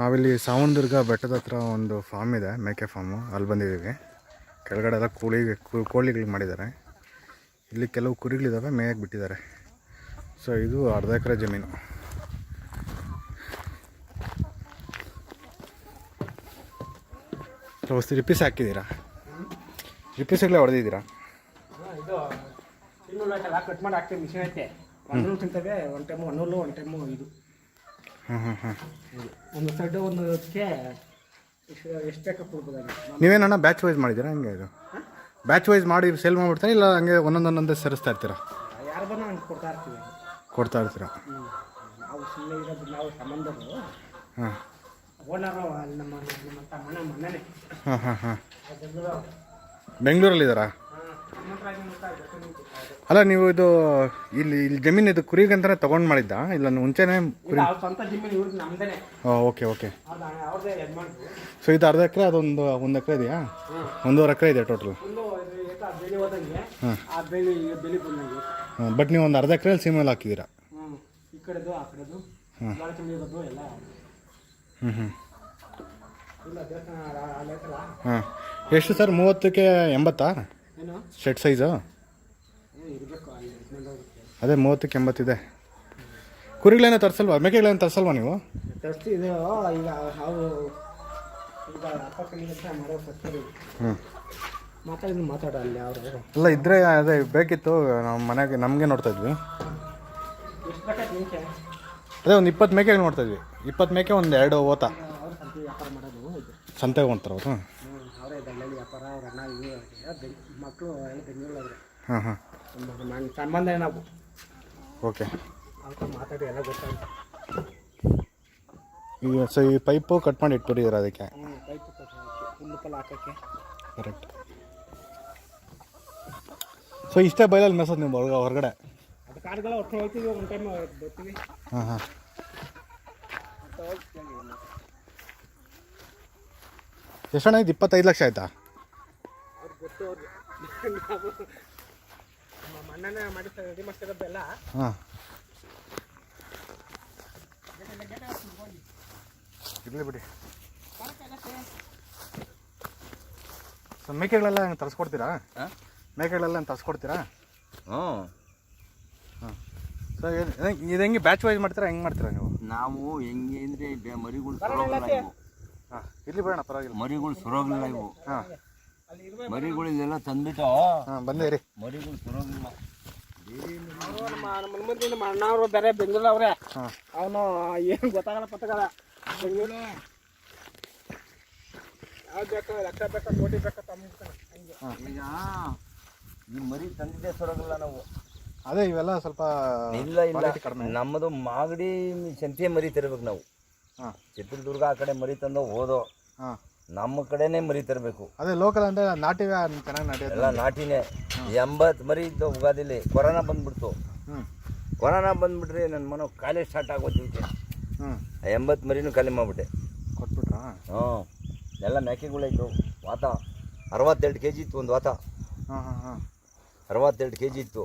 ನಾವಿಲ್ಲಿ ಸಾವಣದುರ್ಗ ಬೆಟ್ಟದ ಹತ್ರ ಒಂದು ಫಾರ್ಮ್ ಇದೆ, ಮೇಕೆ ಫಾರ್ಮು. ಅಲ್ಲಿ ಬಂದಿದ್ದೀವಿ. ಕೆಳಗಡೆ ಎಲ್ಲ ಕೋಳಿಗಳು ಮಾಡಿದ್ದಾರೆ. ಇಲ್ಲಿ ಕೆಲವು ಕುರಿಗಳಿದ್ದಾವೆ, ಮೇಯಕ್ಕೆ ಬಿಟ್ಟಿದ್ದಾರೆ. ಸೊ ಇದು ಅರ್ಧ ಎಕರೆ ಜಮೀನು. ಸೊ ರಿಪೀಸ್ ಹಾಕಿದ್ದೀರಾ? ರಿಪೀಸ್ಗಳೇ ಹೊಡೆದಿದ್ದೀರಾ? ಇದು ಕಟ್ ಮಾಡಿ ಹಾಕ್ತೀವಿ, ಮಿಷಿನ್ ಐತೆ. ಒಂದು ತಿಂತವೆ, ಒಂದು ಟೈಮು ಅನ್ನೂಲು, ಒಂದು ಟೈಮು ಇದು. ಒಂದು ಸೈಡು ಒಂದಕ್ಕೆ ಎಷ್ಟು ಬೇಕು ಕೊಡ್ಬೋದಾಗಿ. ನೀವೇನಣ್ಣ ಬ್ಯಾಚ್ ವೈಸ್ ಮಾಡಿದ್ದೀರಾ? ಹಂಗೆ ಇದು ಬ್ಯಾಚ್ ವೈಸ್ ಮಾಡಿ ಸೇಲ್ ಮಾಡಿಬಿಡ್ತಾರೆ, ಇಲ್ಲ ಹಂಗೆ ಒಂದೊಂದೊಂದೇ ಸೇರಿಸ್ತಾ ಇರ್ತೀರಾ? ಯಾರು ಬಂದು ಹಂಗೆ ಕೊಡ್ತಾ ಇರ್ತೀರಾ? ನಾವು ಸುಮ್ಮನೆ ಇರೋದು, ನಾವು ಸಂಬಂಧಗಳು. ಹಾಂ, ಓನರು ಅಲ್ಲಿ ನಮ್ಮ ಮನೆಯೇ. ಹಾಂ. ಬೆಂಗಳೂರಲ್ಲಿದ್ದಾರಾ? ಅಲ್ಲ, ನೀವು ಇದು ಇಲ್ಲಿ ಜಮೀನು ಇದು ಕುರಿಗಂತಾನೆ ತೊಗೊಂಡು ಮಾಡಿದ್ದ, ಇಲ್ಲ ಮುಂಚೆನೇ ಕುರಿ? ಸ್ವಂತ ಜಮೀನು ಇವ್ರಿಗೆ, ನಮ್ಮದೇ. ಓಕೆ. ಅವ್ರದ್ದೇ ಯಜಮಾನ್ರು. ಸೊ ಇದು ಅರ್ಧ ಎಕರೆ, ಒಂದು ಎಕರೆ ಇದೆಯಾ? 1.5 ಎಕರೆ ಇದೆ ಟೋಟಲ್. ಬೆಳೆ ಹೋದಂಗೆ ಆ ಬೆಳೆ ಬಂದಂಗೆ. ಬಟ್ ನೀವು ಒಂದು ಅರ್ಧ ಎಕರೆಯಲ್ಲಿ ಸೀಮೆಯಲ್ಲಿ ಹಾಕಿದ್ದೀರಾ? ಈ ಕಡೆದು ಆ ಕಡೆದು ಭಾಳ ಚೆನ್ನಾಗಿರೋದು ಎಲ್ಲ. ಇಲ್ಲ ದೇವಸ್ಥಾನ. ಹಾಂ, ಎಷ್ಟು ಸರ್? 30ಕ್ಕೆ 80? ಏನು ಶೆಡ್ ಸೈಜು? ಇರಬೇಕು ಅಲ್ಲಿ. ಅದೇ 30ಕ್ಕೆ 80 ಇದೆ. ಕುರಿಗಳೇನೋ ತರಿಸಲ್ವಾ? ಮೇಕೆಗಳೇನೋ ತರಿಸಲ್ವಾ ನೀವು? ತರಿಸ್ತಿದ್ದು ಈಗ ನಾವು ಈಗ ಅಪ್ಪಕ್ಕನಿಗಂತ ಮಾಡೋ ತರ್ತೀವಿ. ಮಾತಾಡೋ ಅಲ್ಲಿ ಅವರು. ಅಲ್ಲ, ಇದ್ರೆ ಅದೇ ಬೇಕಿತ್ತು. ನಮ್ಮ ಮನೆಗೆ ನಮಗೆ ನೋಡ್ತಾ ಇದ್ವಿ. ಎಷ್ಟು ಬೇಕಾಯ್ತು ನಿಮಗೆ? ಅದೇ ಒಂದು 20 ಮೇಕೆಗಳು ನೋಡ್ತಾ ಇದ್ವಿ. 20 ಮೇಕೆ, ಒಂದು 2 ಓತ. ಅವ್ರು ಸಂತೆ ವ್ಯಾಪಾರ ಮಾಡೋದು. ಸಂತೆಗೆ ಹೊಂತಾರೆ ಅವರು? ಅವರೇ ದಳ್ಳಾಳಿ ವ್ಯಾಪಾರ. ಅವ್ರ ಅಣ್ಣ ಇವು ಮಕ್ಕಳು ಎಲ್ಲ ಬೆಂಗಳೂರವ್ರೆ. ಹಾಂ. ನನ್ನ ಸಂಬಂಧ ನಾವು. ಓಕೆ. ಅವ್ರ ಮಾತಾಡಿ ಎಲ್ಲ ಗೊತ್ತಾಗುತ್ತೆ. ಈಗ ಸೊ ಈ ಪೈಪು ಕಟ್ ಮಾಡಿ ಇಟ್ಬಿಟ್ಟಿದ್ದೀರಾ ಅದಕ್ಕೆ? ಪೈಪು ಹುಲ್ಲುಕಲ್ಲ ಹಾಕೋಕ್ಕೆ. ಕರೆಕ್ಟ್. ಸೊ ಇಷ್ಟೇ ಬೈಲಲ್ಲಿ ಮೆಸೋದು ನೀವು ಹೊರಗಡೆ? ಅದು ಕಾಡುಗಳ ಹೊತ್ತು ಹೋಗ್ತೀವಿ, ಒಂದು ಟೈಮ್ ಬರ್ತೀವಿ. ಹಾಂ. ಎಷ್ಟಣ್ಣ ಇದು? 25 ಲಕ್ಷ ಆಯ್ತಾ? ಅವ್ರಿಗೆ ಗೊತ್ತು. ಅವ್ರಿಗೆ ನಮ್ಮ ಅಣ್ಣನೇ ಮಾಡಿಸ್ತಾರೆ, ರೆಡಿ ಮಾಡ್ತಿರೋದೆಲ್ಲ. ಹಾಂ, ಇರಲಿ ಬಿಡಿ. ಸೊ ಮೇಕೆಗಳೆಲ್ಲ ಹೆಂಗೆ ತರಿಸ್ಕೊಡ್ತೀರಾ? ಮೇಕೆಗಳೆಲ್ಲ ತರಿಸ್ಕೊಡ್ತೀರಾ? ಹಾಂ. ಸೊ ಇದು ಹೆಂಗೆ ಬ್ಯಾಚ್ ವೈಸ್ ಮಾಡ್ತೀರಾ? ಹೆಂಗೆ ಮಾಡ್ತೀರಾ ನೀವು? ನಾವು ಹೆಂಗೆ ಅಂದರೆ ಮರಿಗಳು ಹಾಂ, ಇರಲಿ ಬಿಡೋಣ, ಪರವಾಗಿಲ್ಲ. ಮರಿಗಳು ಸುರೋಗಿಲ್ಲ ಇವು. ಹಾಂ, ಮರಿಗಳು ಇದೆಲ್ಲ ತಂದ್ಬಿಟ್ಟು. ಹಾಂ, ಬಂದೇ ಇರಿ. ಮರಿಗಳು ಸುರೋಗಿಲ್ಲ. ನಮ್ಮ ಮುಂದೆ ನಮ್ಮ ಅಣ್ಣವರು ಬೇರೆ ಬೆಂಗಳೂರು ಅವ್ರೆ. ಹಾಂ, ಅವನು ಏನು ಗೊತ್ತಾಗಲ್ಲ ಪತ್ತಾಗಲ್ಲ. ಬೆಂಗಳೂರು ಯಾವ್ದು ಬೇಕು, ಲಕ್ಷ ಬೇಕಾ, ಕೋಟಿ ಬೇಕಾ ತಮ್ಮ ಹಂಗೆ. ಈಗ ಈ ಮರಿ ತಂದಿದ್ದೆ ಸುರೋಗಿಲ್ಲ ನಾವು. ಅದೇ ಇವೆಲ್ಲ ಸ್ವಲ್ಪ ಇಲ್ಲ ಕಡಿಮೆ. ನಮ್ಮದು ಮಾಗಡಿ ಸಂತೆ ಮರಿ ತರಬೇಕು ನಾವು. ಹಾಂ, ಚಿತ್ರದುರ್ಗ ಆ ಕಡೆ ಮರಿ ತಂದು ಹೋದೋ. ಹಾಂ, ನಮ್ಮ ಕಡೆನೇ ಮರಿ ತರಬೇಕು. ಅದೇ ಲೋಕಲ್ ಅಂದರೆ ನಾಟಿವೆ ಚೆನ್ನಾಗಿ ನಾಟಿವೆ ಎಲ್ಲ ನಾಟಿನೇ. 80 ಮರಿ ಇದ್ದು ಉಗಾದಿಲಿ ಕೊರೋನಾ ಬಂದ್ಬಿಡ್ತು. ಕೊರೋನಾ ಬಂದ್ಬಿಟ್ರೆ ನನ್ನ ಮನೋ ಕಾಲೇ ಸ್ಟಾರ್ಟ್ ಆಗೋತಿದ್ದೆ. 80 ಮರಿನೂ ಖಾಲಿ ಮಾಡಿಬಿಟ್ಟೆ. ಕೊಟ್ಬಿಟ್ರಾ? ಹಾಂ, ಎಲ್ಲ ಮೇಕೆಗಳಿದ್ದು. ವಾತ 62 kg ಇತ್ತು ಒಂದು ವಾತ. ಹಾಂ. 62 kg ಇತ್ತು.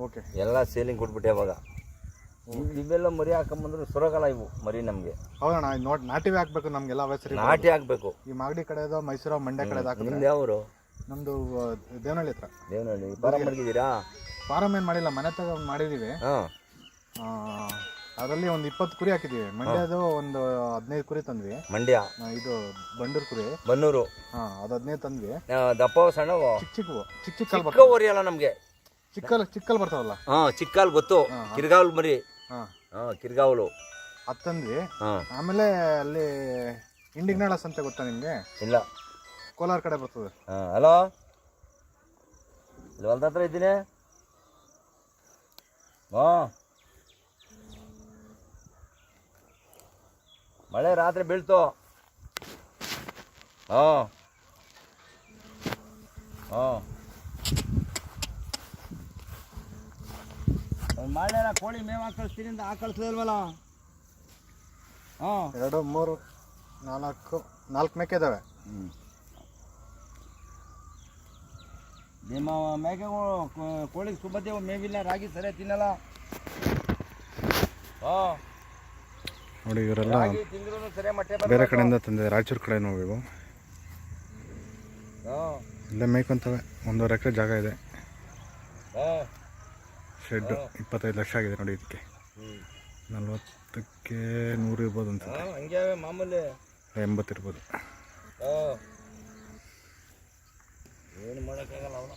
ಓಕೆ. ಎಲ್ಲ ಸೇಲಿಂಗ್ ಕೊಟ್ಬಿಟ್ಟೆ ಅವಾಗ. ಇವೆಲ್ಲ ಮರಿ ಹಾಕೊಂಬಂದ್ರೆ ಸುರಗಲ್ಲ ಇವು ಮರಿ ನಮಗೆ. ಹೌದಣ್ಣ, ನೋಡಿ ನಾಟಿವೆ ಹಾಕ್ಬೇಕು ನಮಗೆಲ್ಲ. ಅವಶ್ಯ ನಾಟಿ ಹಾಕ್ಬೇಕು. ಈ ಮಾಗಡಿ ಕಡೆದು, ಮೈಸೂರು, ಮಂಡ್ಯ ಕಡೆ ಹಾಕಿದ್ರೆ. ನಿಮ್ದು ಯಾವರು? ನಮ್ಮದು ದೇವನಹಳ್ಳಿ ಹತ್ರ. ದೇವನಹಳ್ಳಿ. ಫಾರಂ ಮಾಡಿದ್ದೀರಾ? ಫಾರಂ ಏನು ಮಾಡಿಲ್ಲ, ಮನೆ ತಗ ಮಾಡಿದ್ದೀವಿ. ಹಾಂ, ಅದರಲ್ಲಿ ಒಂದು 20 ಕುರಿ ಹಾಕಿದ್ದೀವಿ. ಮಂಡ್ಯದು ಒಂದು 15 ಕುರಿ ತಂದ್ವಿ. ಮಂಡ್ಯ ಇದು ಬಂಡೂರು ಕುರಿ, ಬನ್ನೂರು. ಹಾಂ, ಅದು 15 ತಂದ್ವಿ. ದಪ್ಪ ಸಣ್ಣವು, ಚಿಕ್ಕ ಓರಿಯಲ್ಲ ನಮಗೆ. ಚಿಕ್ಕಲ್ ಬರ್ತಾವಲ್ಲ? ಹಾಂ, ಚಿಕ್ಕಲ್ ಗೊತ್ತು. ಕಿರ್ಗಾವಲ್ ಮರಿ. ಹಾಂ, ಕಿರ್ಗಾವಲು ಅದು ತಂದ್ವಿ. ಹಾಂ. ಆಮೇಲೆ ಅಲ್ಲಿ ಇಂಡಿಗ್ನಾಳ ಸಂತೆ ಗೊತ್ತಾ ನಿಮಗೆ? ಇಲ್ಲ, ಕೋಲಾರ ಕಡೆ ಬರ್ತದೆ. ಹಾಂ. ಹಲೋ, ಇಲ್ಲಿ ಹೊಲ್ದ ಹತ್ರ ಇದ್ದೀನಿ. ಹಾಂ, ಮಳೆ ರಾತ್ರಿ ಬೀಳ್ತು. ಹಾಂ, ಮಳೆ ಕೋಳಿ ಮೇವು ಹಾಕಳಿಸ್ತೀನಿ ಅಂತ ಹಾಕಳಿಸ್ಲಿಲ್ವಲ್ಲ. ಹಾಂ, 2, 3, 4 ಮೇಕೆ ಇದ್ದಾವೆ. ನಿಮ್ಮ ಮೇಕೆಗಳು ಕೋಳಿಗೆ ಸುಬದ್ದೆ ಮೇವಿಲ್ಲ, ರಾಗಿ ಸರಿಯಾಗಿ ತಿನ್ನಲ್ಲ. ಹಾಂ, ನೋಡಿ ಇವರೆಲ್ಲ ರಾಗಿ ತಿಂದ್ರೂ ಸರಿ ಮೊಟ್ಟೆ ಬೇರೆ ಕಡೆಯಿಂದ ತಂದಿದೆ, ರಾಯಚೂರು ಕಡೆ ಇವು ಇಲ್ಲೇ ಮೇಯ್ಕೊಂತವೆ. 1.5 ಎಕರೆ ಜಾಗ ಇದೆ, ಶೆಡ್ 25 ಲಕ್ಷ ಆಗಿದೆ ನೋಡಿ. ಇದಕ್ಕೆ 40ಕ್ಕೆ 100 ಇರ್ಬೋದು ಅಂತ, ಹಂಗೆ ಮಾಮೂಲಿ 80 ಇರ್ಬೋದು. ಏನು ಮಾಡೋಕ್ಕಾಗಲ್ಲ ಅವನು.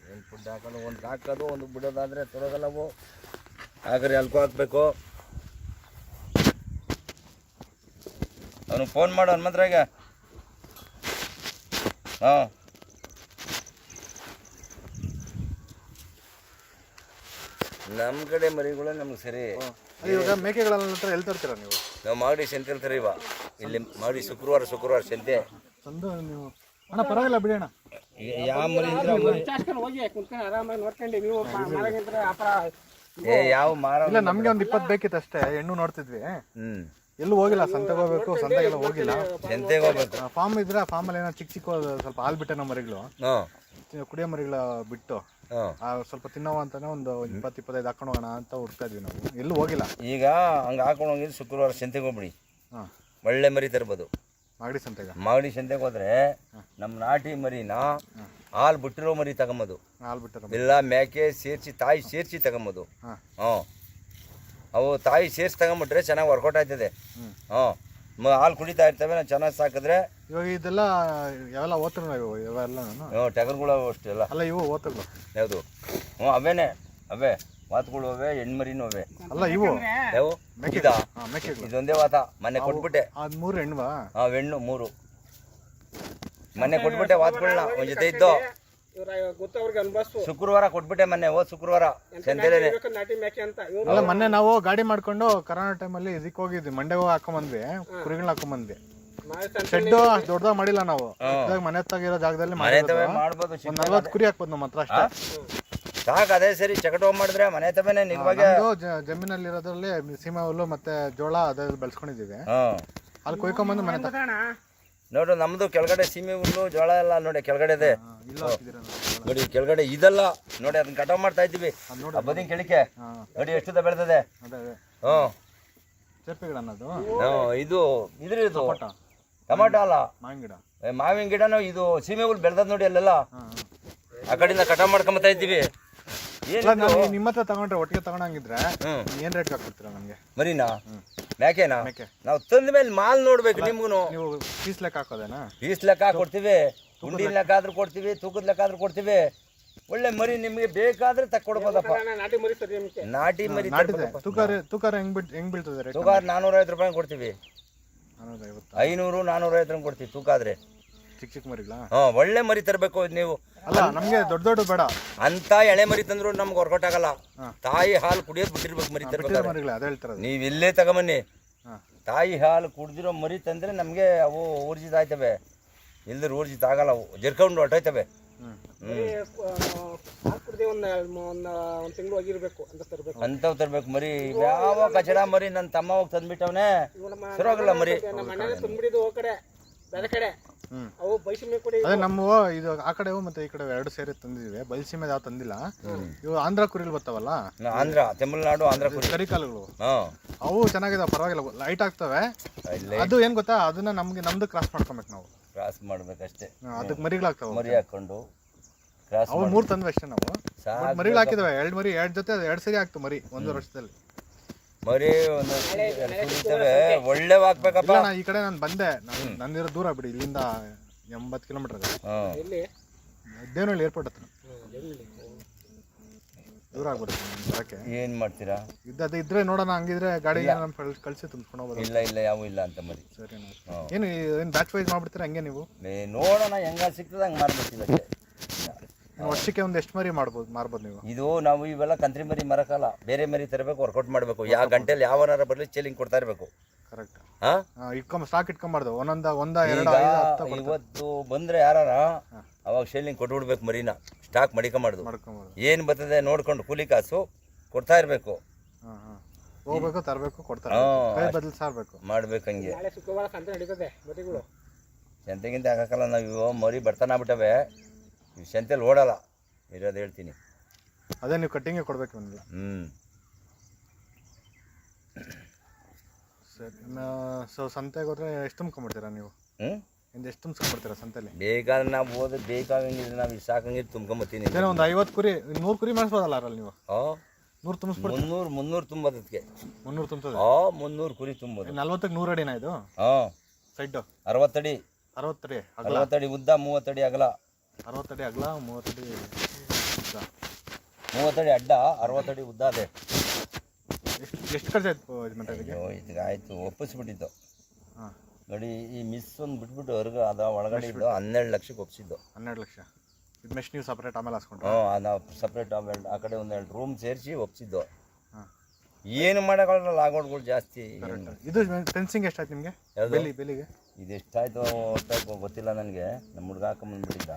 ಏನು ಫುಡ್ ಹಾಕೋದು, ಒಂದು ಹಾಕೋದು ಒಂದು ಬಿಡೋದಾದರೆ ತೊಡಗಲ್ಲವು. ಹಾಗಾದ್ರೆ ಅಲ್ಕೋ ಹಾಕ್ಬೇಕು. ಅವನು ಫೋನ್ ಮಾಡು ಹನುಮಂತರಾಗ. ಹಾಂ ನಮ್ಮ ಕಡೆ ಮರಿಗಳು ನಮ್ಗೆ ಸರಿ. ಇವಾಗ ಮೇಕೆಗಳ ಎಲ್ಲಿ ತರ್ತೀರಾ ನೀವು? ನಾವು ಮಾಡಿ ಸಂತೆ ಹೇಳ್ತಾರೆ ಇವ ಇಲ್ಲಿ ಮಾಡಿ ಶುಕ್ರವಾರ ಸಂತೆ. ತಂದು ನೀವು ಅಣ್ಣ ಪರವಾಗಿಲ್ಲ ಬಿಡಿ ಅಣ್ಣ. ಯಾವ ಮರಿ ಇದ್ರೆ ಹೋಗಿ ಕುತ್ಕೊಂಡು ಆರಾಮಾಗಿ ನೋಡ್ಕೊಂಡು ನೀವು ಮಾರಾಗಿದ್ರೆ ವ್ಯಾಪಾರ. ಯಾವ ಮಾರ ಇಲ್ಲ, ನಮ್ಗೆ ಒಂದು 20 ಬೇಕಿತ್ತು ಅಷ್ಟೇ. ಹೆಣ್ಣು ನೋಡ್ತಿದ್ವಿ, ಎಲ್ಲೂ ಹೋಗಿಲ್ಲ. ಸಂತೆಗೆ ಹೋಗ್ಬೇಕು, ಸಂತೆಗೆಲ್ಲ ಹೋಗಿಲ್ಲ. ಸಂತೆಗೆ ಹೋಗ್ಬೇಕು. ಫಾರ್ಮ್ ಇದ್ರೆ ಆ ಫಾರ್ಮಲ್ಲಿ ಏನೋ ಚಿಕ್ಕ ಸ್ವಲ್ಪ ಹಾಲು ಬಿಟ್ಟೆ ಮರಿಗಳು, ಕುಡಿಯೋ ಮರಿಗಳ ಬಿಟ್ಟು ಸ್ವಲ್ಪ ತಿನ್ನೋ ಅಂತಾನೆ ಒಂದು 20-25 ಹಾಕೊಂಡು ಹೋಗೋಣ ಅಂತ ಹುಡ್ತಾ ಇದ್ವಿ. ನಾವು ಎಲ್ಲೂ ಹೋಗಿಲ್ಲ. ಈಗ ಹಂಗೆ ಹಾಕೊಂಡು ಹೋಗಿದ್ದು ಶುಕ್ರವಾರ ಸಂತೆಗೆ ಹೋಗ್ಬಿಡಿ. ಒಳ್ಳೆ ಮರಿ ತರ್ಬೋದು. ಮಾಗಡಿ ಸಂತೆಗೆ ಹೋದ್ರೆ ನಮ್ಮ ನಾಟಿ ಮರಿನ ಹಾಲು ಬಿಟ್ಟಿರೋ ಮರಿ ತಗೊಂಬೋದು, ಇಲ್ಲ ಮೇಕೆ ಸೇರಿಸಿ ತಾಯಿ ಸೇರಿಸಿ ತಗೊಂಬೋದು. ಅವು ತಾಯಿ ಸೇರಿಸಿ ತಗೊಂಬಿಟ್ರೆ ಚೆನ್ನಾಗಿ ವರ್ಕೌಟ್ ಆಯ್ತದೆ. ಹಾಲು ಕುಡಿತಾ ಇರ್ತವೆ, ನಾವು ಚೆನ್ನಾಗಿ ಸಾಕಿದ್ರೆ. ಇವಾಗ ಇದೆಲ್ಲ ಯಾವೆಲ್ಲ ಓದ್ತರು ಇವೆಲ್ಲ ಟಗರ್ಗಳು ಅಷ್ಟೇ ಎಲ್ಲ. ಅಲ್ಲ ಇವು ಓದ್ತಗಳು ಯಾವುದು? ಅವೇನೆ ಅವೇ ವಾತ್ಗಳು ಅವೆ, ಹೆಣ್ಮರಿನೂ ಅವೆ. ಅಲ್ಲ ಇವು ಯಾವ ಇದೊಂದೇ ವಾತ ಮೊನ್ನೆ ಕೊಟ್ಬಿಟ್ಟೆ. 3 ಹೆಣ್ವಾ? ಹೆಣ್ಣು 3 ಮೊನ್ನೆ ಕೊಟ್ಬಿಟ್ಟೆ ವಾತ್ಗಳನ್ನ. ಒಂದ್ ಜೊತೆ ಇದ್ದು ಶುಕ್ರವಾರ ಕೊಟ್ಬಿಟ್ಟೆ, ಮೊನ್ನೆ ಹೋದ್ ಶುಕ್ರವಾರ ಸಂತೆಲೇನೆ. ಅಲ್ಲ ಮೊನ್ನೆ ನಾವು ಗಾಡಿ ಮಾಡ್ಕೊಂಡು ಕರೋನಾ ಟೈಮಲ್ಲಿ ಇದಕ್ಕೆ ಹೋಗಿದ್ವಿ, ಮಂಡ್ಯ ಹೋಗಿ ಹಾಕೊಂಬಂದ್ವಿ, ಕುರಿಗಳನ್ನ ಹಾಕೊಂಬಂದ್ವಿ. ಶೆಡ್ ದೊಡ್ಡದಾಗ ಮಾಡಿಲ್ಲ ನಾವು, ಮನೆ ಹತ್ತಾಗಿರೋ ಜಾಗದಲ್ಲಿ ಮಾಡ್ಬೋದು. 40 ಕುರಿ ಹಾಕ್ಬೋದು ನಮ್ಮ ಹತ್ರ ಅಷ್ಟೇ. ಸಾಕು, ಅದೇ ಸರಿ. ಚಕಟ ಮಾಡಿದ್ರೆ ಮನೆ ತವೇನೆ ನಿಜವಾಗಿ. ಜಮೀನಲ್ಲಿ ಇರೋದ್ರಲ್ಲಿ ಸೀಮೆ ಹುಲ್ಲು ಮತ್ತೆ ಜೋಳ ಅದೇ ಬೆಳೆಸ್ಕೊಂಡಿದೀವಿ. ಅಲ್ಲಿ ಕೊಯ್ಕೊಂಬಂದು ಮನೆ ನೋಡ್ರಿ, ನಮ್ದು ಕೆಳಗಡೆ ಸೀಮೆ ಹುಲ್ಲು ಜೋಳ ಎಲ್ಲ ನೋಡಿ ಕೆಳಗಡೆ ಇದೆ ನೋಡಿ. ಕೆಳಗಡೆ ಇದೆಲ್ಲ ನೋಡಿ, ಅದನ್ನ ಕಟಾವ್ ಮಾಡ್ತಾ ಇದ್ದೀವಿ. ಬದಿನ ಕೆಳಕ್ಕೆ ನೋಡಿ ಎಷ್ಟುದ ಬೆಳೆದಿದೆ. ಇದು ಇದ್ರದ್ದು ಟೊಮಾಟೊ ಅಲ್ಲ, ಮಾವಿನ ಗಿಡನು. ಇದು ಸೀಮೆ ಹುಲ್ಲು ಬೆಳೆದ ನೋಡಿ ಅಲ್ಲೆಲ್ಲ. ಆ ಕಡೆಯಿಂದ ಕಟಾವ್ ಮಾಡ್ಕೊಂಬತ್ತಾ ಇದ್ದೀವಿ. ನಿಮ್ಮ ಹತ್ರ ತಗೊಂಡ್ರೆ ಒಟ್ಟಿಗೆ ತಗೊಂಡಂಗಿದ್ರೆ ಏನ್ ರೇಟ್ ಹಾಕ್ಬಿಡ್ತೀರಾ ನಮ್ಗೆ? ಮರಿನಾ ಮೇಕೆನಾ? ನಾವು ತಂದ ಮೇಲೆ ಮಾಲ್ ನೋಡ್ಬೇಕು. ನಿಮ್ಗೂ ನೀವು ಪೀಸ್ ಲೆಕ್ಕ ಹಾಕೋದೇನಾ? ಪೀಸ್ ಲೆಕ್ಕ ಕೊಡ್ತೀವಿ, ಉಂಡಿನ ಲೆಕ್ಕ ಆದ್ರೂ ಕೊಡ್ತೀವಿ, ತೂಕದ ಲೆಕ್ಕ ಆದ್ರೂ ಕೊಡ್ತೀವಿ. ಒಳ್ಳೆ ಮರಿ ನಿಮ್ಗೆ ಬೇಕಾದ್ರೆ ತಕ್ಕೊಡ್ಬೋದಪ್ಪ. ನಾಟಿ ಮರಿ ತೂಕ ಹೆಂಗ್ ಬೀಳ್ತದೆ? ತೂಕ 450 ರೂಪಾಯಿ ಕೊಡ್ತೀವಿ. 500-450 ಕೊಡ್ತೀವಿ ತೂಕ ಆದ್ರೆ. ಚಿಕ್ಕ ಮರಿಗಳ ಒಳ್ಳೆ ಮರಿ ತರಬೇಕು ನೀವು. ಅಲ್ಲ ನಮ್ಗೆ ದೊಡ್ಡ ಬೇಡ ಅಂತ ಎಳೆ ಮರಿ ತಂದ್ರು ನಮ್ಗೆ ವರ್ಕೌಟ್ ಆಗಲ್ಲ. ತಾಯಿ ಹಾಲು ಕುಡಿಯೋದು ಬಿಟ್ಟಿರ್ಬೇಕು ಮರಿ ತರಬೇಕು. ನೀವ್ ಇಲ್ಲೇ ತಗೊಂಬನ್ನಿ. ತಾಯಿ ಹಾಲು ಕುಡ್ದಿರೋ ಮರಿ ತಂದ್ರೆ ನಮ್ಗೆ ಅವು ಊರ್ಜಿತ ಆಯ್ತವೆ, ಇಲ್ದ್ರೆ ಊರ್ಜಿತ ಆಗಲ್ಲ. ಅವು ಜರ್ಕೊಂಡು ಹೊಟ್ಟೋಯ್ತವೆ. ಅಂತವ್ ತರ್ಬೇಕು ಮರಿ. ಯಾವ ಕಚಡ ಮರಿ ನನ್ನ ತಮ್ಮ ಹೋಗಿ ತಂದ್ಬಿಟ್ಟವನೇ, ಸರೋಗಲ್ಲ ಮರಿ. ಅದೇ ನಮ್ಮ ಇದು ಆ ಕಡೆ ಮತ್ತೆ ಈ ಕಡೆ 2 ಸೇರಿ ತಂದಿದ್ವಿ. ಬಯಲುಸೀಮೆ ಯಾವ ತಂದಿಲ್ಲ. ಇವು ಆಂಧ್ರ ಕುರಿಗಳು ಬರ್ತಾವಲ್ಲ, ಆಂಧ್ರ ತಮಿಳುನಾಡು ಆಂಧ್ರ ಕುರಿ ಕರಿಕಾಲುಗಳು, ಅವು ಚೆನ್ನಾಗಿದಾವೆ, ಪರವಾಗಿಲ್ಲ, ಲೈಟ್ ಆಗ್ತವೆ. ಅದು ಏನ್ ಗೊತ್ತಾ, ಅದನ್ನ ನಮ್ದು ಕ್ರಾಸ್ ಮಾಡ್ಕೊಬೇಕು. ನಾವು ಕ್ರಾಸ್ ಮಾಡ್ಬೇಕಷ್ಟೇ. ಅದಕ್ಕೆ ಮರಿಗಳಾಗ್ತಾವೆ. ಮರಿ ಹಾಕೊಂಡು ಅವು 3 ತಂದ್ವಿ ಅಷ್ಟೇ ನಾವು. ಮರಿಗಳು ಹಾಕಿದಾವೆ 2 ಮರಿ, 2 ಜೊತೆ 2 ಸರಿ ಆಗ್ತವೆ ಮರಿ 1 ವರ್ಷದಲ್ಲಿ. ಮರಿ ಒಳ್ಳೆ ಹಾಕ್ಬೇಕಪ್ಪ. ಈ ಕಡೆ ನಾನು ಬಂದೆ, ನಂದಿರೋ ದೂರ ಬಿಡಿ, ಇಲ್ಲಿಂದ 80 ಕಿಲೋಮೀಟರ್ ದೇವನಹಳ್ಳಿ ಏರ್ಪೋರ್ಟ್ ಹತ್ರ. ದೂರ ಆಗ್ಬಿಡುತ್ತೆ ಬರಕ್ಕೆ. ಏನ್ ಮಾಡ್ತೀರಾ? ಇದ್ರೆ ನೋಡೋಣ, ಹಂಗಿದ್ರೆ ಗಾಡಿ ಕಳ್ಸಿ ತುಂಬಿಸ್ಕೊಂಡು ಹೋಗೋದು. ಇಲ್ಲ ಯಾವ ಇಲ್ಲ ಅಂತ ಮರಿ. ಸರಿ, ಏನು ಬ್ಯಾಚ್ ವೈಸ್ ಮಾಡ್ಬಿಡ್ತೀರಾ ಹಂಗೆ ನೀವು? ನೋಡೋಣ ಹೆಂಗ ಸಿಗ್ತದೆ ಹಂಗೆ ಮಾಡ್ಬಿಡ್ತೀವಿ ಅಷ್ಟೇ. ವರ್ಷಕ್ಕೆ ಒಂದು ಎಷ್ಟು ಮರಿ ಮಾರ್ಬೋದು ನೀವು? ಇದು ನಾವು ಇವೆಲ್ಲ ಕಂತ್ರಿ ಮರಿ ಮರಕಲ್ಲ, ಬೇರೆ ಮರಿ ತರಬೇಕು, ವರ್ಕೌಟ್ ಮಾಡಬೇಕು. ಯಾವ ಗಂಟೆಲಿ ಯಾವನಾರ ಬರಲಿ ಚೇಲಿಂಗ್ ಕೊಡ್ತಾ ಇರಬೇಕು. ಕರೆಕ್ಟ್. ಸ್ಟಾಕ್ ಇಟ್ಕೊಂಬಾರ್ದು, ಒಂದ 2 ಇವತ್ತು ಬಂದ್ರೆ ಯಾರ ಅವಾಗ ಶೇಲಿಂಗ್ ಕೊಟ್ಬಿಡ್ಬೇಕು ಮರಿನ. ಸ್ಟಾಕ್ ಮಡಿಕೊಂಬಾರ್ದು. ಏನ್ ಬರ್ತದೆ ನೋಡ್ಕೊಂಡು ಕೂಲಿ ಕಾಸು ಕೊಡ್ತಾ ಇರ್ಬೇಕು. ಹೋಗ್ಬೇಕು, ತರಬೇಕು, ಕೊಡ್ತಾರೆ, ಬದಲು ಸಾರ್ಬೇಕು, ಮಾಡ್ಬೇಕು. ಹಂಗೆ ಸಂತೆಗಿಂತ ಹಾಕಲ್ಲ ನಾವು. ಇವು ಮರಿ ಬರ್ತಾನಾಗ್ಬಿಟ್ಟವೆ, ಇವು ಸಂತೆಲಿ ಓಡಲ್ಲ ಇರೋದು ಹೇಳ್ತೀನಿ. ಅದೇ ನೀವು ಕಟ್ಟಿಂಗ್ ಕೊಡ್ಬೇಕು. ಸರಿ ಸೊ ಸಂತೆಗೆ ಹೋದ್ರೆ ಎಷ್ಟು ತುಂಬ್ಕೊಂಬಿಡ್ತೀರಾ ನೀವು? ಹ್ಞೂ ಇಂದ ಎಷ್ಟು ತುಂಬ್ಸ್ಕೊಂಡ್ಬಿಡ್ತೀರಾ ಸಂತೆಲಿ? ಬೇಕಾದ್ರೆ ನಾವು ಹೋದ್ರೆ ಬೇಕಾಗಂಗಿದ್ರೆ ನಾವು ಇಷ್ಟು ಸಾಕಂಗಿದ್ರೆ ತುಂಬ್ಕೊಂಬತ್ತೀನಿ. ಏನೋ ಒಂದು 50 ಕುರಿ 100 ಕುರಿ ಮಾಡಿಸ್ಬೋದಲ್ಲ ಅದ್ರಲ್ಲಿ ನೀವು? ಹಾಂ 100 ತುಂಬಿಸ್ಬಿಡ್ತೀವಿ. 300 ತುಂಬೋದಕ್ಕೆ. 300 ತುಂಬ್ತದೆ? ಹಾಂ 300 ಕುರಿ ತುಂಬೋದು. 40ಕ್ಕೆ 100 ಅಡಿನಾ ಇದು? ಹಾಂ ಸೈಡು 60 ಅಡಿ. 60 ಅಡಿ ಅಗಲ? 60 ಅಡಿ ಉದ್ದ, 30 ಅಡಿ ಅಗಲ. 60 ಅಡಿ ಅಗಲ, 30 ಅಡಿ ಉದ್ದ. 30 ಅಡಿ ಅಡ್ಡ, 60 ಅಡಿ ಉದ್ದ ಅದೇ. ಎಷ್ಟು ಖರ್ಚಾಯ್ತು ಯಜಮಾನ್ರೆ ಇದಕ್ಕೆ? ಅಯ್ಯೋ ಇದಕ್ಕೆ ಆಯಿತು ಒಪ್ಪಿಸ್ಬಿಟ್ಟಿದ್ದು. ಹಾಂ ನೋಡಿ ಈ ಮಿಸ್ ಒಂದು ಬಿಟ್ಬಿಟ್ಟು ಹೊರಗೆ ಅದ ಒಳಗಡೆ ಇದ್ದು 12 ಲಕ್ಷಕ್ಕೆ ಒಪ್ಪಿಸಿದ್ದು. 12 ಲಕ್ಷ. ಇದು ಮೆಶ್ ನೀವು ಸಪ್ರೇಟ್ ಆಮೇಲೆ ಹಾಸ್ಕೊಂಡ್ರೆ? ಹ್ಞೂ ನಾವು ಸಪ್ರೇಟ್ ಆ ಕಡೆ ಒಂದು 2 ರೂಮ್ ಸೇರಿಸಿ ಒಪ್ಪಿಸಿದ್ದು. ಹಾಂ ಏನು ಮಾಡೋಕ್ಕಾಗಲ್ಲ, ಲಾಗೋಡ್ಗಳು ಜಾಸ್ತಿ. ಇದು ಫೆನ್ಸಿಂಗ್ ಎಷ್ಟಾಯ್ತು ನಿಮಗೆ? ಯಾವುದು? ಬೆಲಿಗೆ ಇದು ಎಷ್ಟಾಯ್ತು ಗೊತ್ತಿಲ್ಲ ನನಗೆ. ನಮ್ಮ ಹುಡುಗ ಹಾಕೊಂಬಂದ್ಬಿಟ್ಟಿದ್ದ.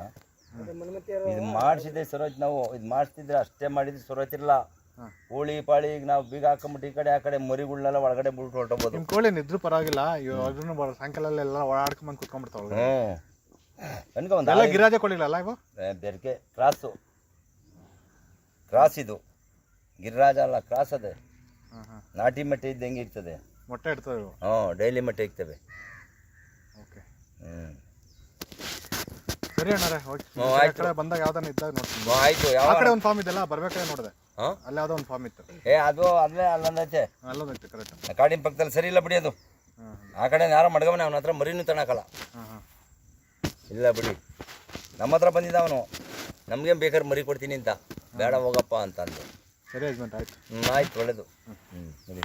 ಇದು ಮಾಡಿಸಿದೆ ಸರೋಯ್ತು. ನಾವು ಇದು ಮಾಡಿಸ್ತಿದ್ರೆ ಅಷ್ಟೇ ಮಾಡಿದ್ರೆ ಸರೋಯ್ತಿರಲ್ಲ. ಹಾಂ ಕೋಳಿ ಪಾಳಿ ಈಗ ನಾವು ಬೀಗ ಹಾಕೊಂಬಿಟ್ಟು ಈ ಕಡೆ ಆ ಕಡೆ ಮರಿಗಳನ್ನೆಲ್ಲ ಒಳಗಡೆ ಬಿಟ್ಟು ಹೊರಟೋಗ್ಬೋದು. ನಿಮ್ಮ ಕೋಳಿ ನಿದ್ರು ಪರವಾಗಿಲ್ಲ, ಇವಾಗ ಸಾಯಂಕಾಲ ಕುತ್ಕೊಂಡ್ಬಿಡ್ತಾವೆ ಕುತ್ಕೊಂಡ್ಬಿಡ್ತಾವೆ. ನನಗೆ ಒಂದು ಎಲ್ಲ ಗಿರಾಜೆ ಕೋಳಿಗಳಲ್ಲ ಇವು? ಬೆರಕೆ ಕ್ರಾಸ್ ಇದು ಗಿರಿರಾಜ ಅಲ್ಲ, ಕ್ರಾಸ್ ಅದೇ. ಹಾಂ ಹಾಂ ನಾಟಿ ಮೊಟ್ಟೆ ಇದ್ದು ಹೆಂಗೆ ಇರ್ತದೆ? ಮೊಟ್ಟೆ ಇಡ್ತವೆ ಇವು? ಹ್ಞೂ ಡೈಲಿ ಮೊಟ್ಟೆ ಇರ್ತವೆ. ಓಕೆ ಹ್ಞೂ ಸರಿ ಅಣ್ಣಾರೆ, ಓಕೆ. ಹ್ಞೂ ಆ ಆಯಿತು. ಕಡೆ ಬಂದಾಗ ಯಾವ್ದಾನ ಇದ್ದಾಗ ನೋಡ್ತೀನಿ. ಆಯಿತು. ಆ ಯಾವ ಕಡೆ ಒಂದು ಫಾರ್ಮ್ ಇದೆಲ್ಲ ಬರ್ಬೇಕಾದ್ರೆ ನೋಡಿದೆ. ಹಾಂ ಅಲ್ಲಿ ಯಾವುದೋ ಒಂದು ಫಾರ್ಮ್ ಇತ್ತು. ಅದು ಅಲ್ಲೇ ಅಲ್ಲಂದೈತೆ ಅಲ್ಲೊಂದಿತ್ತು ಕರೆಕ್ಟ್. ಕಾಡಿನ ಪಕ್ಕದಲ್ಲಿ ಸರಿ ಇಲ್ಲ ಬಿಡಿ ಅದು. ಹಾಂ ಆ ಕಡೆ ಯಾರೋ ಮಡ್ಗವನೆ, ಅವನ ಹತ್ರ ಮರಿನೂ ತಣಕಲ್ಲ. ಹಾಂ ಹಾಂ ಇಲ್ಲ ಬಿಡಿ, ನಮ್ಮ ಹತ್ರ ಬಂದಿದ್ದ ಅವನು. ನಮಗೇನು ಬೇಕಾದ್ರೆ ಮರಿ ಕೊಡ್ತೀನಿ ಅಂತ. ಬೇಡ ಹೋಗಪ್ಪ ಅಂತ ಅಂದು. ಸರಿ ಯಜಮಾನ್ರೆ ಆಯ್ತು. ಆಯ್ತು ಒಳ್ಳೇದು. ಹ್ಞೂ ಸರಿ.